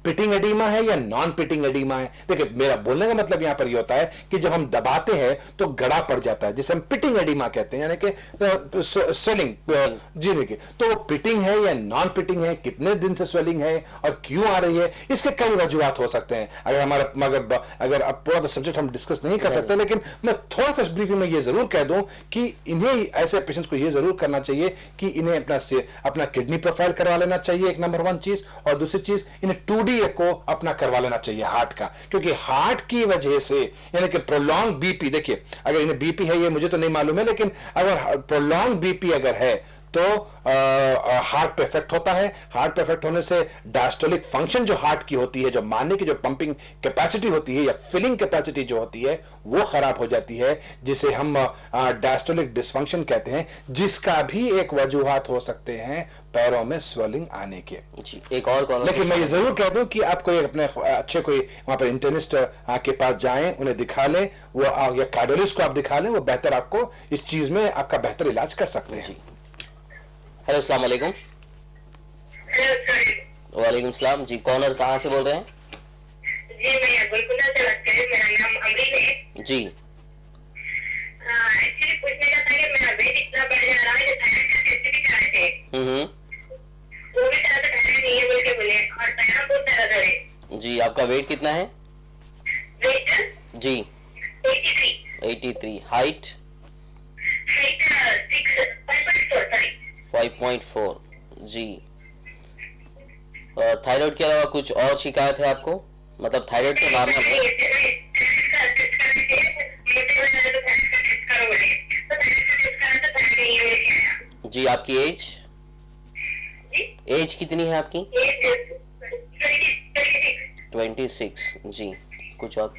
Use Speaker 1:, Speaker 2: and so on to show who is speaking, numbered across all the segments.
Speaker 1: Pitting oedema है या non pitting oedema है। देखिए मेरा बोलने का मतलब यहां पर यह होता है कि जब हम दबाते हैं तो गड़ा पड़ जाता है, जिसे हम पिटिंग एडिमा कहते हैं, यानी कि स्वेलिंग। जी देखिए, तो वो पिटिंग है या नॉन पिटिंग है, कितने दिन से स्वेलिंग है और क्यों आ रही है, इसके कई वजूहत हो सकते हैं। अगर हमारा अगर अब पूरा तो सब्जेक्ट हम डिस्कस नहीं कर सकते, लेकिन मैं थोड़ा सा ब्रीफिंग में ये जरूर कह दूं कि इन्हें, ऐसे पेशेंट्स को ये जरूर करना चाहिए कि इन्हें अपना किडनी प्रोफाइल करवा लेना चाहिए, एक नंबर 1 चीज। और दूसरी चीज, इन्हें 2D एको अपना करवा लेना चाहिए हार्ट का, क्योंकि हार्ट की वजह से, यानी कि प्रोलॉन्ग बीपी, देखिए अगर इन्हें बीपी है ये मुझे तो नहीं मालूम है, लेकिन अगर प्रोलॉन्ग बीपी अगर है तो हार्ट पे इफेक्ट होता है। हार्ट पे इफेक्ट होने से डायस्टोलिक फंक्शन जो हार्ट की होती है, जो मारने की जो पंपिंग कैपेसिटी होती है या फिलिंग कैपेसिटी जो होती है, वो खराब हो जाती है, जिसे हम डायस्टोलिक डिसफंक्शन कहते हैं, जिसका भी एक वजूहात हो सकते हैं पैरों में स्वेलिंग आने के।
Speaker 2: जी, एक और कॉल।
Speaker 1: लेकिन मैं ये जरूर कह दूं कि आप कोई अपने अच्छे कोई वहां पर इंटर्निस्ट के पास जाएं, उन्हें दिखा लें, वो या कार्डियोलॉजिस्ट को आप दिखा लें, वो बेहतर आपको इस चीज में आपका बेहतर इलाज कर सकते हैं।
Speaker 2: हेलो, अस्सलाम वालेकुम। वालेकुम सलाम जी, कौन और कहाँ से बोल रहे हैं?
Speaker 3: जी मैं गोलकुंडा से बात कर रही हूँ, मेरा नाम अमरीन है
Speaker 2: जी।
Speaker 3: एक्चुअली पूछने का था कि मेरा वेट इतना बढ़ जा रहा है, जो थायराइड का टेस्ट भी कराए थे वो भी तरह से थायराइड नहीं है बोल के बोले, और पैरा बहुत दर्द है।
Speaker 2: जी, आपका वेट कितना है?
Speaker 3: वेट
Speaker 2: जी
Speaker 3: 83।
Speaker 2: 83। हाइट?
Speaker 3: हाइट 5.4।
Speaker 2: 5.4। जी। और थायराइड के अलावा कुछ और शिकायत है आपको? मतलब थायराइड तो नॉर्मल है। जी, आपकी एज? एज कितनी है आपकी? 26। जी, कुछ और?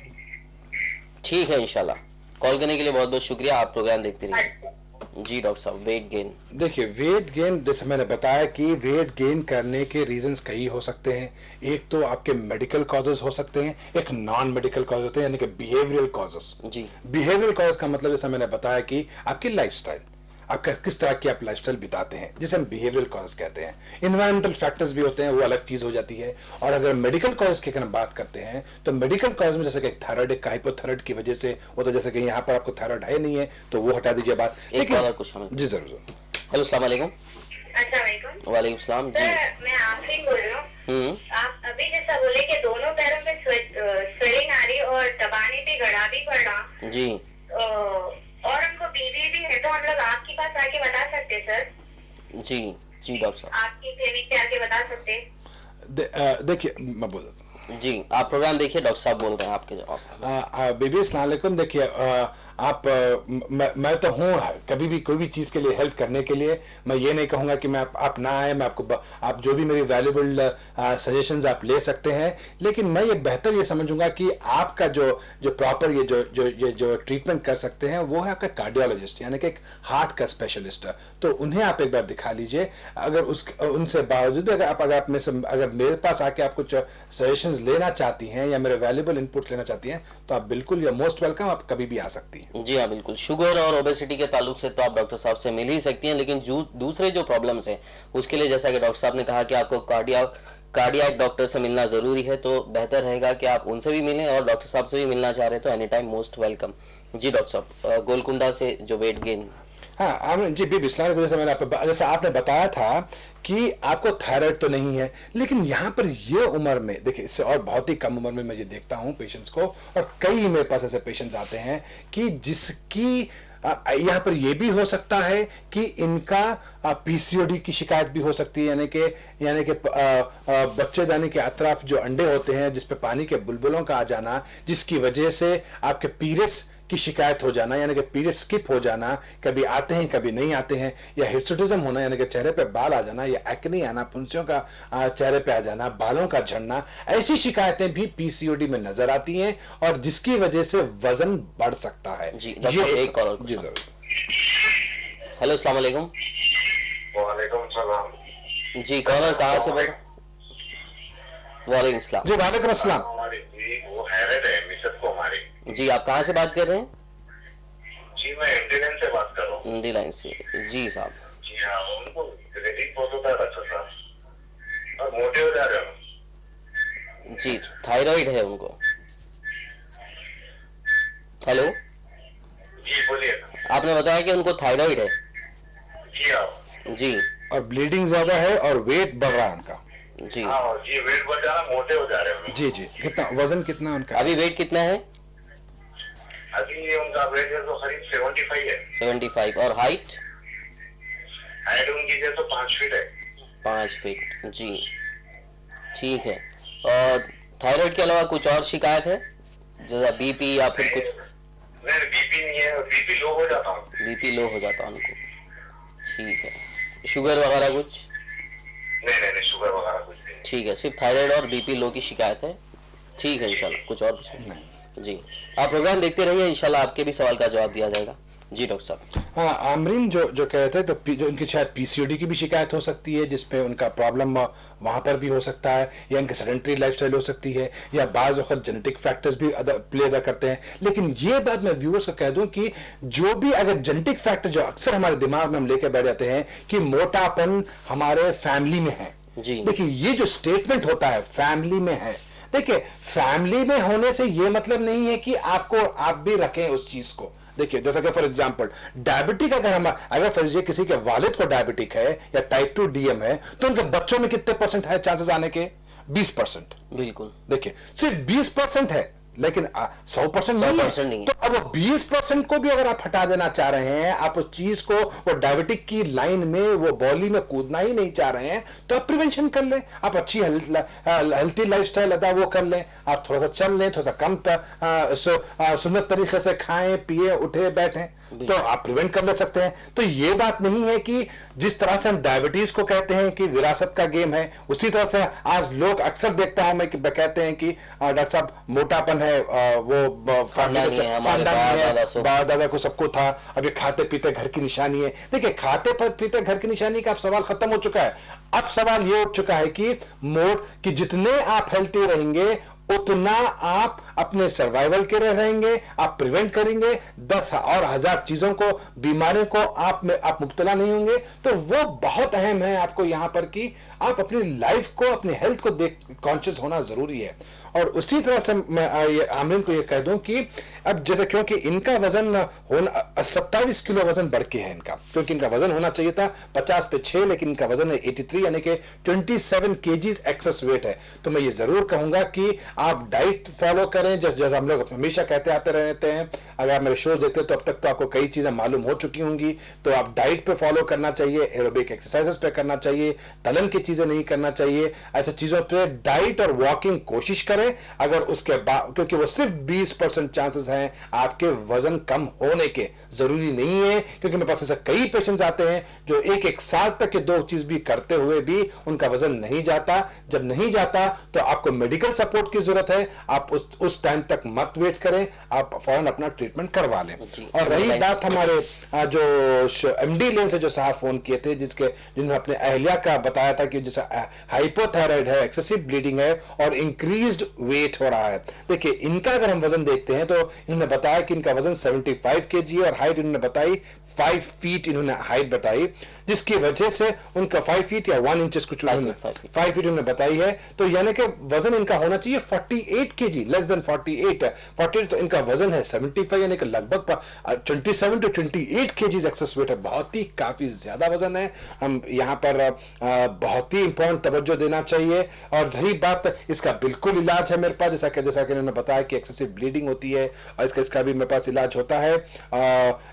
Speaker 2: ठीक है, इंशाल्लाह। कॉल करने के लिए बहुत बहुत शुक्रिया, आप प्रोग्राम देखते रहिए। जी डॉक्टर साहब, वेट गेन।
Speaker 1: देखिए वेट गेन, जैसे मैंने बताया कि वेट गेन करने के रीजंस कई हो सकते हैं। एक तो आपके मेडिकल कॉजेस हो सकते हैं, एक नॉन मेडिकल कॉज होते हैं, यानी कि बिहेवियरल कॉजेस।
Speaker 2: जी,
Speaker 1: बिहेवियरल कॉज का मतलब जैसा मैंने बताया कि आपकी लाइफस्टाइल, आपका किस तरह की आप लाइफस्टाइल बिताते हैं, जिसे हम बिहेवियरल कॉज कहते हैं। इन्वायरमेंटल फैक्टर्स भी होते हैं, वो अलग चीज हो जाती है। और अगर मेडिकल कॉज की अगर हम बात करते हैं तो मेडिकल कॉज में जैसे कि थायराइड, एक हाइपोथायराइड की वजह से, वो तो जैसे कि यहाँ पर आपको थायराइड है नहीं है तो वो हटा दीजिए बात।
Speaker 2: एक और कुछ हमें।
Speaker 1: जी जरूर।
Speaker 2: हेलो, अस्सलाम वालेकुम। वालेकुम सलाम जी।
Speaker 3: मैं आफरीन बोल रहा हूँ। आप अभी जैसा बोले कि दोनों पैरों में स्वेलिंग आ रही और दबाने पे गड़ा भी पड़ रहा
Speaker 2: जी,
Speaker 3: और उनको बीवी भी है, तो हम लोग आपके पास आके बता सकते सर?
Speaker 2: जी जी डॉक्टर साहब,
Speaker 3: आपकी क्लिनिक पे आके बता सकते?
Speaker 1: देखिए मैं बोल देता हूँ।
Speaker 2: जी, आप प्रोग्राम देखिए, डॉक्टर साहब बोल रहे हैं आपके जवाब।
Speaker 1: बीबी अस्सलाम वालेकुम। देखिए आप मैं तो हूँ कभी भी कोई भी चीज़ के लिए हेल्प करने के लिए। मैं ये नहीं कहूँगा कि मैं आप ना आए, मैं आपको आप जो भी मेरी वैल्यूबल सजेशंस आप ले सकते हैं, लेकिन मैं ये बेहतर ये समझूंगा कि आपका जो प्रॉपर ये जो ट्रीटमेंट कर सकते हैं वो है आपका कार्डियोलॉजिस्ट, यानी कि एक हार्ट का स्पेशलिस्ट है। तो उन्हें आप एक बार दिखा लीजिए। अगर उनसे बावजूद अगर मेरे पास आके आप कुछ सजेशंस लेना चाहती हैं या मेरे वैल्यूबल इनपुट लेना चाहती हैं तो आप बिल्कुल, या मोस्ट वेलकम, आप कभी भी आ सकती हैं।
Speaker 2: जी हाँ, बिल्कुल। शुगर और ओबेसिटी के ताल्लुक से तो आप डॉक्टर साहब से मिल ही सकती हैं, लेकिन दूसरे जो प्रॉब्लम्स हैं उसके लिए, जैसा कि डॉक्टर साहब ने कहा कि आपको कार्डियाक डॉक्टर से मिलना जरूरी है, तो बेहतर रहेगा कि आप उनसे भी मिलें, और डॉक्टर साहब से भी मिलना चाह रहे हैं तो एनी टाइम मोस्ट वेलकम। जी डॉक्टर साहब, गोलकुंडा से जो वेट गेन।
Speaker 1: हाँ जी बीबी इस्लाम की वजह से मैंने जैसे आपने बताया था कि आपको थायराइड तो नहीं है, लेकिन यहाँ पर ये उम्र में देखिए, इससे और बहुत ही कम उम्र में मैं ये देखता हूँ पेशेंट्स को, और कई मेरे पास ऐसे पेशेंट्स आते हैं कि जिसकी यहाँ पर यह भी हो सकता है कि इनका पीसीओडी की शिकायत भी हो सकती है, यानी कि बच्चेदानी के अतराफ जो अंडे होते हैं जिस पे पानी के बुलबुलों का आ जाना, जिसकी वजह से आपके पीरियड्स की शिकायत हो जाना, यानी कि पीरियड स्किप हो जाना, कभी आते हैं कभी नहीं आते हैं, या हिर्सुटिज्म होना, यानी कि चेहरे पे बाल आ जाना, या एक्ने आना, फुंसियों का चेहरे पे आ जाना, बालों का झड़ना, ऐसी शिकायतें भी पीसीओडी में नजर आती हैं और जिसकी वजह से वजन बढ़ सकता है।
Speaker 2: जी, ये एक कॉलर।
Speaker 1: जी जरूर।
Speaker 2: हेलो, अस्सलाम वालेकुम।
Speaker 4: वालेकुम सलाम।
Speaker 2: जी, कॉलर कहाँ से बोल? वालेकुम सलाम।
Speaker 1: जी वालेकुम अस्सलाम।
Speaker 4: हमारी जी वो हैरत है मिसेस को हमारी।
Speaker 2: जी, आप कहाँ से बात कर रहे हैं?
Speaker 4: जी मैं एमडी लाइन से बात कर रहा हूँ।
Speaker 2: एमडी लाइन से। जी साहब।
Speaker 4: जी हाँ, उनको क्रेडिट बहुत होता है डॉक्टर साहब और मोटे हो जा रहे हो।
Speaker 2: जी, थायराइड है उनको। हेलो,
Speaker 4: जी बोलिए।
Speaker 2: आपने बताया कि उनको थायराइड है।
Speaker 4: जी आप।
Speaker 2: जी
Speaker 1: और ब्लीडिंग ज्यादा है और वेट बढ़ रहा है उनका।
Speaker 2: जी।
Speaker 4: हाँ जी, वेट बढ़ जा रहा, मोटे हो जा रहे हैं।
Speaker 1: जी जी, कितना वजन कितना है उनका?
Speaker 2: अभी वेट कितना है?
Speaker 4: अभी उनका वेट जो तो करीब 75 है।
Speaker 2: 75। और हाइट?
Speaker 4: हाइट उनकी जो तो 5 फीट है।
Speaker 2: 5 फीट। जी ठीक है। और थायराइड के अलावा कुछ और शिकायत है, जैसा बीपी या फिर कुछ?
Speaker 4: नहीं, बीपी नहीं है, बीपी लो हो जाता हूँ।
Speaker 2: बीपी लो हो जाता है उनको। ठीक है। शुगर वगैरह कुछ?
Speaker 4: नहीं, शुगर वगैरह कुछ नहीं।
Speaker 2: ठीक है, सिर्फ थायराइड और बीपी लो की शिकायत है। ठीक है, इंशाल्लाह कुछ और पूछें? जी, आप प्रोग्राम देखते रहिए, इंशाल्लाह आपके भी सवाल का जवाब दिया जाएगा। जी डॉक्टर साहब।
Speaker 1: हाँ, आमरीन जो कह रहे थे, तो जो इनकी शायद पीसीओडी की भी शिकायत हो सकती है, जिसपे उनका प्रॉब्लम वहां पर भी हो सकता है, या इनकी सेडेंटरी लाइफस्टाइल हो सकती है, या बाज़ वक्त जेनेटिक फैक्टर्स भी प्ले अदा करते हैं। लेकिन ये बात मैं व्यूअर्स को कह दूं कि जो भी अगर जेनेटिक फैक्टर जो अक्सर हमारे दिमाग में हम लेकर बैठ जाते हैं कि मोटापन हमारे फैमिली में है,
Speaker 2: जी।
Speaker 1: देखिए ये जो स्टेटमेंट होता है फैमिली में है, देखिए फैमिली में होने से ये मतलब नहीं है कि आप भी रखें उस चीज को। देखिए जैसा कि फॉर एग्जांपल डायबिटिक अगर फर्ज किसी के वालिद को डायबिटिक है या टाइप 2 डीएम है, तो उनके बच्चों में कितने परसेंट है चांसेस आने के? 20%।
Speaker 2: बिल्कुल।
Speaker 1: देखिए सिर्फ 20% है, लेकिन 100% नहीं है। तो अब वो 20% को भी अगर आप हटा देना चाह रहे हैं, आप उस चीज को वो डायबिटिक की लाइन में वो बॉली में कूदना ही नहीं चाह रहे हैं, तो आप प्रिवेंशन कर लें, आप अच्छी हेल्थी लाइफस्टाइल अदा वो कर लें, आप थोड़ा सा चल लें, थोड़ा सा कम सुन्नत तरीके से खाएं पिए उठे बैठें, तो आप प्रिवेंट कर ले सकते हैं। तो ये बात नहीं है कि जिस तरह से हम डायबिटीज को कहते हैं कि विरासत का गेम है, उसी तरह से आज लोग अक्सर देखता हूं मैं कि कहते हैं कि डॉक्टर साहब मोटापन है, वो
Speaker 2: खानदानी है, हमारे
Speaker 1: बाप दादा को सबको था, अब ये खाते पीते घर की निशानी है। देखिए खाते पीते घर की निशानी का अब सवाल खत्म हो चुका है। अब सवाल ये उठ चुका है कि जितने आप हेल्थी रहेंगे उतना आप अपने सर्वाइवल के लिए रहेंगे, आप प्रिवेंट करेंगे 10 और 1000 चीजों को, बीमारियों को आप मुब्तला नहीं होंगे। तो वो बहुत अहम है आपको यहां पर कि आप अपनी लाइफ को, अपनी हेल्थ को देख कॉन्शियस होना जरूरी है। और उसी तरह से मैं आमरीन को ये कह दूं कि अब जैसे क्योंकि इनका वजन होना 27 किलो वजन बढ़ के है इनका, क्योंकि इनका वजन होना चाहिए था 50 पे 6, लेकिन इनका वजन है 83 यानी कि 27 केजीज एक्सेस वेट है। तो मैं ये जरूर कहूंगा कि आप डाइट फॉलो करें, जैसे हम लोग हमेशा कहते आते रहते हैं। अगर आप मेरे शो देखते हैं तो अब तक तो आपको कई चीजें मालूम हो चुकी होंगी। तो आप डाइट पे फॉलो करना चाहिए, एरोबिक एक्सरसाइजेस पे करना चाहिए, तलन की चीजें नहीं करना चाहिए, ऐसे चीजों पे डाइट और वॉकिंग कोशिश करें। अगर उसके बाद, क्योंकि वो सिर्फ 20% चांसेस हैं आपके वजन कम होने के, जरूरी नहीं है। क्योंकि मेरे पास ऐसे कई पेशेंट्स आते हैं जो एक साल तक के 2 चीज भी करते हुए भी उनका वजन नहीं जाता। जब नहीं जाता तो आपको मेडिकल सपोर्ट की जरूरत है। आप उस टाइम तक मत वेट करें, आप फौरन अपना ट्रीटमेंट करवा लें। और रही बात हमारे जो एमडी लेन से जो साहब फोन किए थे, जिन्होंने अपने अहलिया का बताया था कि जैसे हाइपोथायराइड है, एक्सेसिव ब्लीडिंग है और इंक्रीज्ड वेट हो रहा है। देखिए इनका अगर हम वजन देखते हैं तो इन्होंने बताया कि इनका वजन 75 केजी और हाइट इन्होंने बताई 5 फीट इन्होंने हाइट बताई, जिसकी वजह से उनका 5 फीट या 1 इंचेस कुछ 5 फीट उन्होंने बताई है। तो यानी कि वजन इनका होना चाहिए 48 केजी, लेस देन 48। तो इनका वजन है 75 यानी कि लगभग 27 to 28 केजीज एक्सेस वेट है। बहुत ही काफी ज्यादा वजन है। हम यहाँ पर बहुत ही इंपॉर्टेंट तवज्जो देना चाहिए। और रही बात, इसका बिल्कुल इलाज है मेरे पास, जैसा कि इन्होंने बताया कि एक्सेसिव ब्लीडिंग होती है और इसका भी मेरे पास इलाज होता है।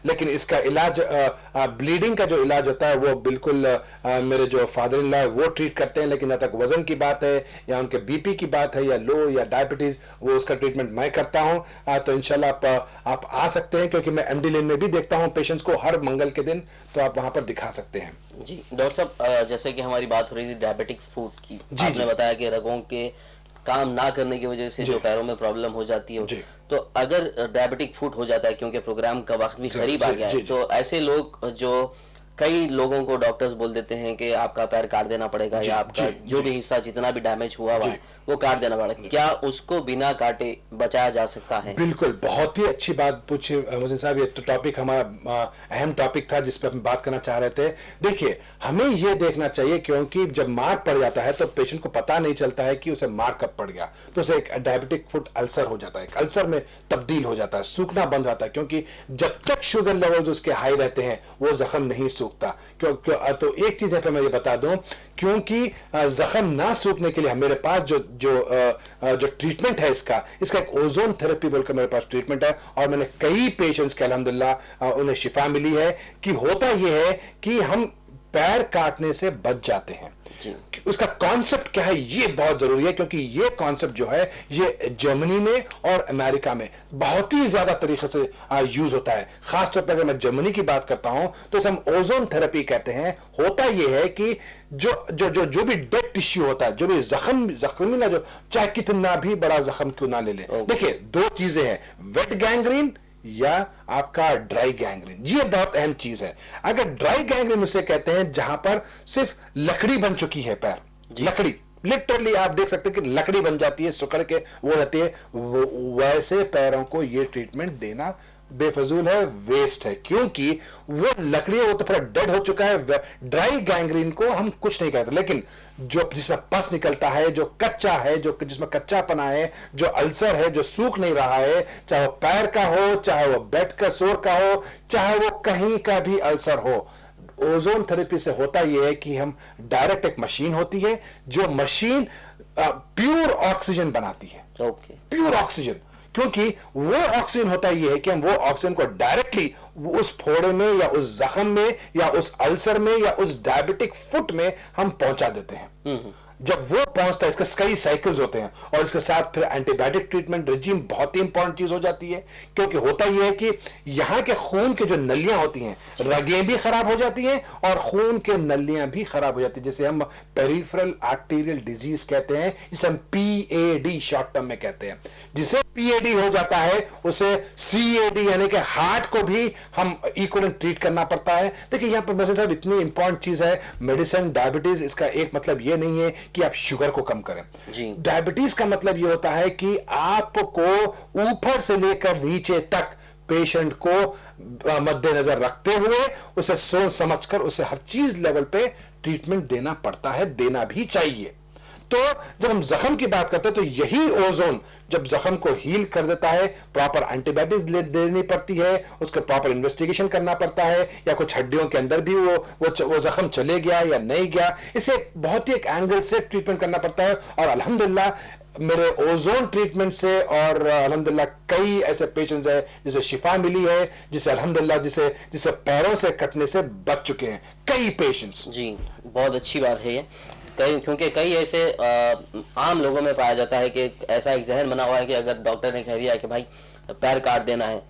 Speaker 1: लेकिन इसका इलाज ब्लीडिंग का जो इलाज होता है वो बिल्कुल मेरे जो फादर इन लॉ है वो ट्रीट करते हैं। लेकिन जब तक वजन की बात है या उनके बीपी की बात है या लो या डायबिटीज, वो उसका ट्रीटमेंट मैं करता हूं। तो इंशाल्लाह आप आ सकते हैं, क्योंकि मैं एमडी लेन में भी देखता हूं पेशेंट्स को हर मंगल के दिन, तो आप वहां पर दिखा सकते हैं।
Speaker 2: जी डॉक्टर साहब, जैसे कि हमारी बात हो रही थी डायबिटिक फूड की, आपने बताया कि रगों के काम ना करने की वजह से जो पैरों में प्रॉब्लम हो जाती है, तो अगर डायबिटिक फूड हो जाता है, क्योंकि प्रोग्राम का वक्त भी करीब आ गया है, तो ऐसे लोग जो कई लोगों को डॉक्टर्स बोल देते हैं कि आपका पैर काट देना पड़ेगा या आपका जो भी हिस्सा जितना भी डैमेज हुआ है वो काट देना पड़ेगा। क्या उसको बिना काटे बचाया जा सकता है?
Speaker 1: बिल्कुल, बहुत ही अच्छी बात पूछी मोहसिन साहब। ये तो टॉपिक हमारा अहम टॉपिक था जिस पर हम बात करना चाह रहे थे। देखिए, हमें ये देखना चाहिए क्योंकि जब मार्क पड़ जाता है तो पेशेंट को पता नहीं चलता है कि उसे मार्क कब पड़ गया, तो उसे एक डायबिटिक फुट अल्सर हो जाता है, एक अल्सर में तब्दील हो जाता है, सूखना बंद होता है, क्योंकि जब तक शुगर लेवल्स उसके हाई रहते हैं वो जख्म नहीं सूखता। तो एक चीज है मैं ये बता दूं, क्योंकि जख्म ना सूखने के लिए मेरे पास जो ट्रीटमेंट है इसका एक ओजोन थेरेपी बोलकर मेरे पास ट्रीटमेंट है, और मैंने कई पेशेंट्स के अल्हम्दुलिल्लाह उन्हें शिफा मिली है। कि होता यह है कि हम पैर काटने से बच जाते हैं। उसका कॉन्सेप्ट क्या है ये बहुत जरूरी है, क्योंकि ये कॉन्सेप्ट जो है ये जर्मनी में और अमेरिका में बहुत ही ज्यादा तरीके से यूज होता है। खासतौर पर अगर मैं जर्मनी की बात करता हूं तो इसे हम ओजोन थेरेपी कहते हैं। होता यह है कि जो भी डेड टिश्यू होता है, जो भी जख्मी ना, जो चाहे कितना भी बड़ा जख्म क्यों ना ले ले, देखिए दो चीजें हैं, वेट गैंग्रीन या आपका ड्राई गैंग्रीन। ये बहुत अहम चीज है। अगर ड्राई गैंग्रीन उसे कहते हैं जहां पर सिर्फ लकड़ी बन चुकी है पैर, लकड़ी लिटरली आप देख सकते हैं कि लकड़ी बन जाती है, सुकड़ के वो रहती है, वैसे पैरों को ये ट्रीटमेंट देना बेफजूल है, वेस्ट है, क्योंकि वो लकड़ी वो तो पूरा डेड हो चुका है। ड्राई गैंग्रीन को हम कुछ नहीं कहते, लेकिन जो जिसमें पस निकलता है, जो कच्चा है, जो जिसमें कच्चापना है, जो अल्सर है, जो सूख नहीं रहा है, चाहे वो पैर का हो, चाहे वो बेड का सोर का हो, चाहे वो कहीं का भी अल्सर हो, ओजोन थेरेपी से होता यह है कि हम डायरेक्ट एक मशीन होती है, जो मशीन प्योर ऑक्सीजन बनाती है। प्योर ऑक्सीजन, क्योंकि वो ऑक्सीजन होता यह है कि हम वो ऑक्सीजन को डायरेक्टली उस फोड़े में या उस जख्म में या उस अल्सर में या उस डायबिटिक फुट में हम पहुंचा देते हैं। जब वो पहुंचता है, इसके कई साइकिल्स होते हैं, और इसके साथ फिर एंटीबायोटिक ट्रीटमेंट रेजिम बहुत ही इंपॉर्टेंट चीज हो जाती है। क्योंकि होता यह है कि यहाँ के खून के जो नलियां होती हैं, रगें भी खराब हो जाती हैं और खून के नलियां भी खराब हो जाती है, जिसे हम पेरिफेरल आर्टेरियल डिजीज कहते हैं, जिसे हम PAD शॉर्ट टर्म में कहते हैं। जिसे PAD हो जाता है उसे CAD यानी कि हार्ट को भी हम इक्वलेंट ट्रीट करना पड़ता है। देखिए यहाँ पर मोहसिन साहब इतनी इंपॉर्टेंट चीज है, मेडिसिन डायबिटीज, इसका एक मतलब ये नहीं है कि आप शुगर को कम करें। डायबिटीज का मतलब ये होता है कि आपको ऊपर से लेकर नीचे तक पेशेंट को मद्देनजर रखते हुए उसे सोच समझकर उसे हर चीज लेवल पे ट्रीटमेंट देना पड़ता है, देना भी चाहिए। तो जब हम जख्म की बात करते हैं तो यही ओजोन जब जख्म को हील कर देता है, प्रॉपर एंटीबायोटिक्स देनी पड़ती है, उसके प्रॉपर इन्वेस्टिगेशन करना पड़ता है, या कुछ हड्डियों के अंदर भी वो जख्म चले गया या नहीं गया, इसे बहुत ही एक एंगल से ट्रीटमेंट करना पड़ता है। और अल्हम्दुलिल्लाह मेरे ओजोन ट्रीटमेंट से और अल्हम्दुलिल्लाह कई ऐसे पेशेंट्स हैं जिसे शिफा मिली है, जिसे अल्हम्दुलिल्लाह जिसे पैरों से कटने से बच चुके हैं कई पेशेंट्स।
Speaker 2: जी, बहुत अच्छी बात है ये। क्योंकि कई ऐसे आम लोगों में पाया जाता है कि ऐसा एक जहन बना हुआ है कि अगर डॉक्टर ने कह दिया कि भाई पैर काट देना है,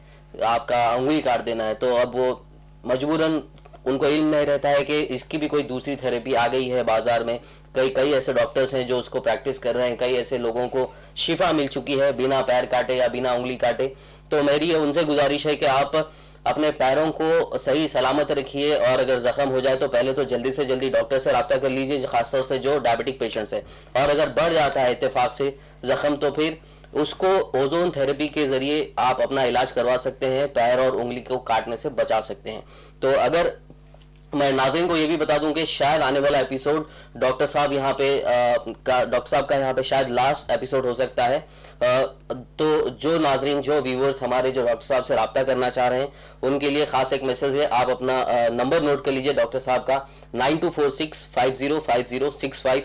Speaker 2: आपका अंगुली काट देना है, तो अब वो मजबूरन उनको इल्म नहीं रहता है कि इसकी भी कोई दूसरी थेरेपी आ गई है बाजार में। कई ऐसे डॉक्टर्स हैं जो उसको प्रैक्टिस कर रहे हैं, कई ऐसे लोगों को शिफा मिल चुकी है बिना पैर काटे या बिना उंगली काटे। तो मेरी उनसे गुजारिश है कि आप अपने पैरों को सही सलामत रखिए, और अगर जख्म हो जाए तो पहले तो जल्दी से जल्दी डॉक्टर से रब्ता कर लीजिए, खासतौर से जो डायबिटिक पेशेंट्स है। और अगर बढ़ जाता है इत्तेफाक से जख्म तो फिर उसको ओजोन थेरेपी के जरिए आप अपना इलाज करवा सकते हैं, पैर और उंगली को काटने से बचा सकते हैं। तो अगर मैं नाज़रीन को ये भी बता दूं कि शायद आने वाला एपिसोड डॉक्टर साहब का यहाँ पे शायद लास्ट एपिसोड हो सकता है। तो जो नाज़रीन, जो व्यूवर्स हमारे जो डॉक्टर साहब से रब्ता करना चाह रहे हैं, उनके लिए खास एक मैसेज है। आप अपना नंबर नोट कर लीजिए डॉक्टर साहब का 9246505065।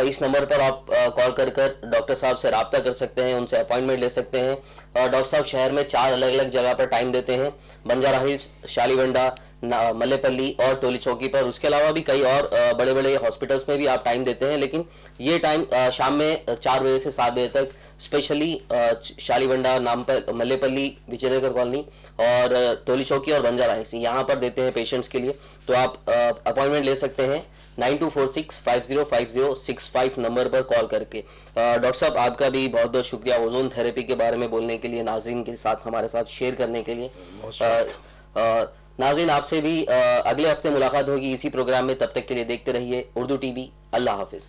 Speaker 2: इस नंबर पर आप कॉल कर डॉक्टर साहब से रब्ता कर सकते हैं, उनसे अपॉइंटमेंट ले सकते हैं। डॉक्टर साहब शहर में 4 अलग अलग जगह पर टाइम देते हैं, बंजारा हिल्स, शालीवंडा, मल्लेपल्ली और टोली चौकी पर। उसके अलावा भी कई और बड़े बड़े हॉस्पिटल्स में भी आप टाइम देते हैं, लेकिन ये टाइम शाम में 4 बजे से 7 बजे तक, स्पेशली शालीवंडा, मल्लेपल्ली, विजयनगर कॉलोनी और टोली चौकी और बंजारा हिल्स, यहाँ पर देते हैं पेशेंट्स के लिए। तो आप अपॉइंटमेंट ले सकते हैं 9246505065 नंबर पर कॉल करके। डॉक्टर साहब, आपका भी बहुत बहुत शुक्रिया ओजोन थेरेपी के बारे में बोलने के लिए, नाज़रीन के साथ हमारे साथ शेयर करने के लिए। नाज़रीन, आपसे भी अगले हफ्ते मुलाकात होगी इसी प्रोग्राम में। तब तक के लिए देखते रहिए उर्दू टीवी। अल्लाह हाफिज।